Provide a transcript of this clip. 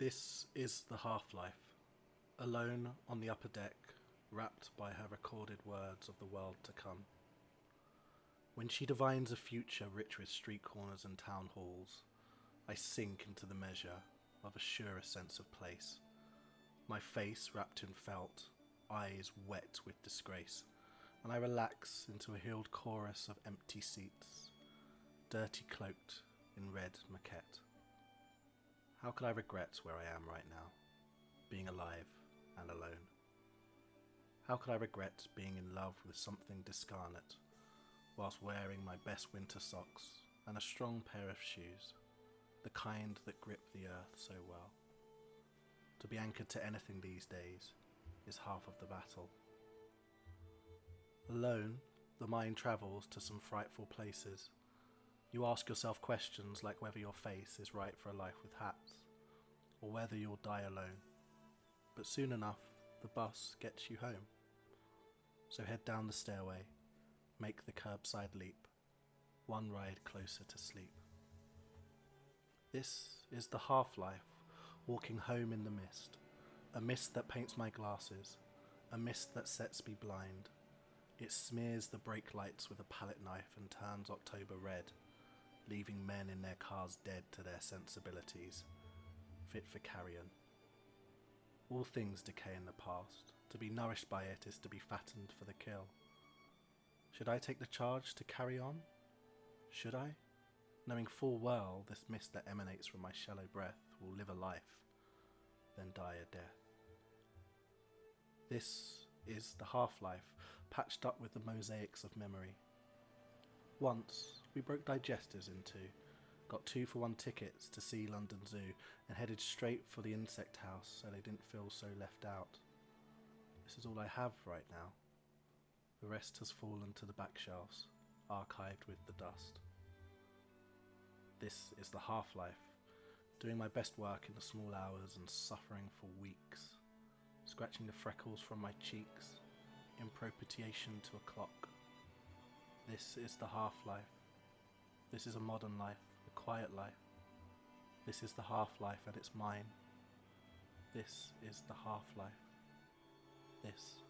This is the half-life, alone on the upper deck, wrapped by her recorded words of the world to come. When she divines a future rich with street corners and town halls, I sink into the measure of a surer sense of place, my face wrapped in felt, eyes wet with disgrace, and I relax into a healed chorus of empty seats, dirty cloaked in red maquette. How could I regret where I am right now, being alive and alone? How could I regret being in love with something discarnate, whilst wearing my best winter socks and a strong pair of shoes, the kind that grip the earth so well? To be anchored to anything these days is half of the battle. Alone, the mind travels to some frightful places. You ask yourself questions like whether your face is right for a life with hats, or whether you'll die alone. But soon enough, the bus gets you home. So head down the stairway, make the curbside leap, one ride closer to sleep. This is the half-life, walking home in the mist, a mist that paints my glasses, a mist that sets me blind. It smears the brake lights with a palette knife and turns October red, leaving men in their cars dead to their sensibilities, fit for carrion. All things decay in the past. To be nourished by it is to be fattened for the kill. Should I take the charge to carry on? Should I? Knowing full well this mist that emanates from my shallow breath will live a life, then die a death. This is the half-life, patched up with the mosaics of memory. Once, we broke digesters in two, got 2-for-1 tickets to see London Zoo, and headed straight for the insect house so they didn't feel so left out. This is all I have right now. The rest has fallen to the back shelves, archived with the dust. This is the half-life, doing my best work in the small hours and suffering for weeks, scratching the freckles from my cheeks, in propitiation to a clock. This is the half-life. This is a modern life, a quiet life. This is the half-life and it's mine. This is the half-life. This